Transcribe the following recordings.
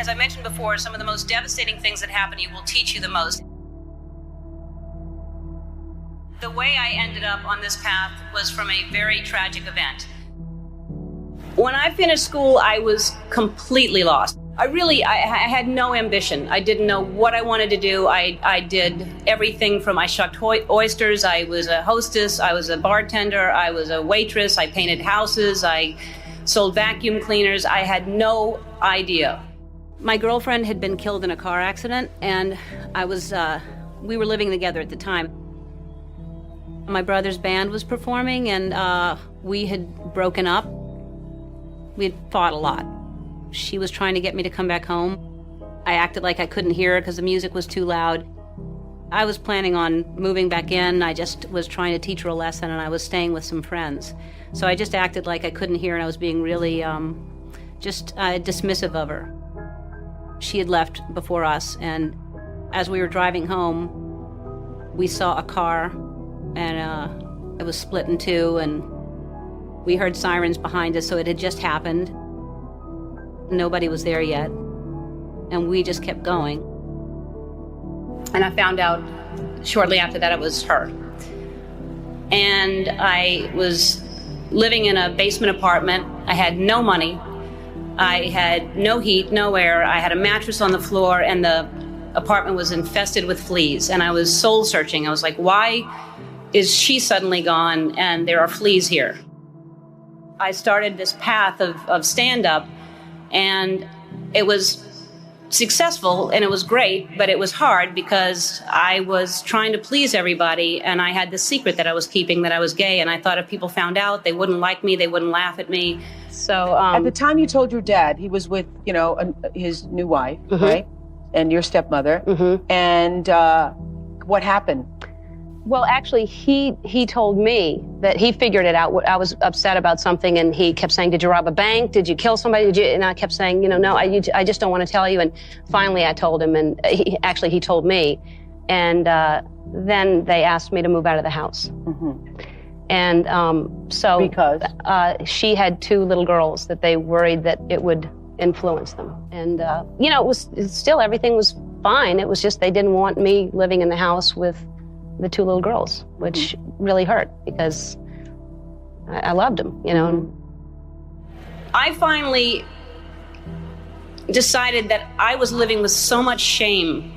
As I mentioned before, some of the most devastating things that happen to you will teach you the most. The way I ended up on this path was from a very tragic event. When I finished school, I was completely lost. I had no ambition. I didn't know what I wanted to do. I did everything from I shucked oysters, I was a hostess, I was a bartender, I was a waitress, I painted houses, I sold vacuum cleaners. I had no idea. My girlfriend had been killed in a car accident, and we were living together at the time. My brother's band was performing, and we had broken up. We had fought a lot. She was trying to get me to come back home. I acted like I couldn't hear her because the music was too loud. I was planning on moving back in. I just was trying to teach her a lesson, and I was staying with some friends. So I just acted like I couldn't hear, and I was being really dismissive of her. She had left before us, and as we were driving home, we saw a car, and it was split in two, and we heard sirens behind us, so it had just happened. Nobody was there yet, and we just kept going. And I found out shortly after that it was her. And I was living in a basement apartment. I had no money. I had no heat, no air. I had a mattress on the floor, and the apartment was infested with fleas. And I was soul searching. I was like, why is she suddenly gone and there are fleas here? I started this path of stand-up, and it was successful and it was great, but it was hard because I was trying to please everybody, and I had this secret that I was keeping, that I was gay, and I thought if people found out, they wouldn't like me, they wouldn't laugh at me. So at the time you told your dad, he was with, his new wife, right? And your stepmother. And what happened? Well, actually, he told me that he figured it out. I was upset about something, and he kept saying, did you rob a bank? Did you kill somebody? And I kept saying, no, I just don't want to tell you. And finally, I told him, and he told me. And then they asked me to move out of the house. And so because she had two little girls that they worried that it would influence them. And it was still, everything was fine. It was just they didn't want me living in the house with the two little girls, which really hurt because I loved them, I finally decided that I was living with so much shame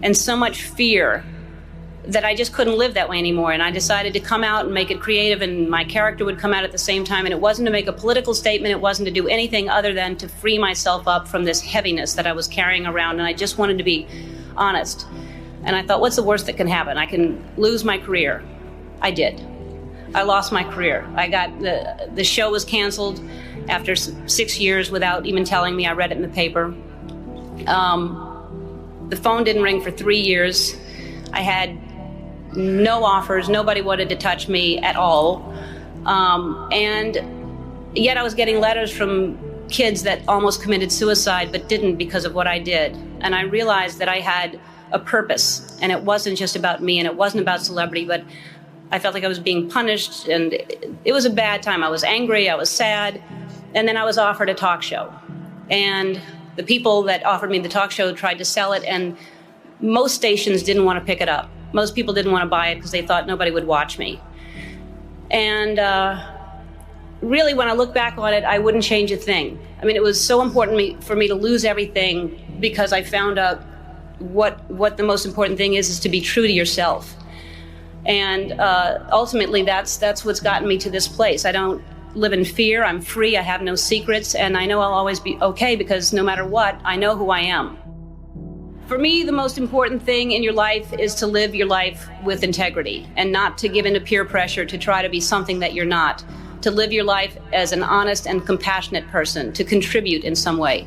and so much fear that I just couldn't live that way anymore. And I decided to come out and make it creative, and my character would come out at the same time. And it wasn't to make a political statement. It wasn't to do anything other than to free myself up from this heaviness that I was carrying around. And I just wanted to be honest. And I thought, what's the worst that can happen? I can lose my career. I did. I lost my career. I got the show was canceled after 6 years without even telling me. I read it in the paper. The phone didn't ring for 3 years. I had no offers. Nobody wanted to touch me at all. And yet I was getting letters from kids that almost committed suicide but didn't because of what I did. And I realized that I had a purpose, and it wasn't just about me, and it wasn't about celebrity, but I felt like I was being punished, and it was a bad time. I was angry, I was sad, and then I was offered a talk show. And the people that offered me the talk show tried to sell it, and most stations didn't want to pick it up. Most people didn't want to buy it because they thought nobody would watch me. And really, when I look back on it, I wouldn't change a thing. I mean, it was so important for me to lose everything because I found out what the most important thing is to be true to yourself. And ultimately, that's what's gotten me to this place. I don't live in fear. I'm free. I have no secrets. And I know I'll always be okay because no matter what, I know who I am. For me, the most important thing in your life is to live your life with integrity and not to give in to peer pressure to try to be something that you're not. To live your life as an honest and compassionate person, to contribute in some way.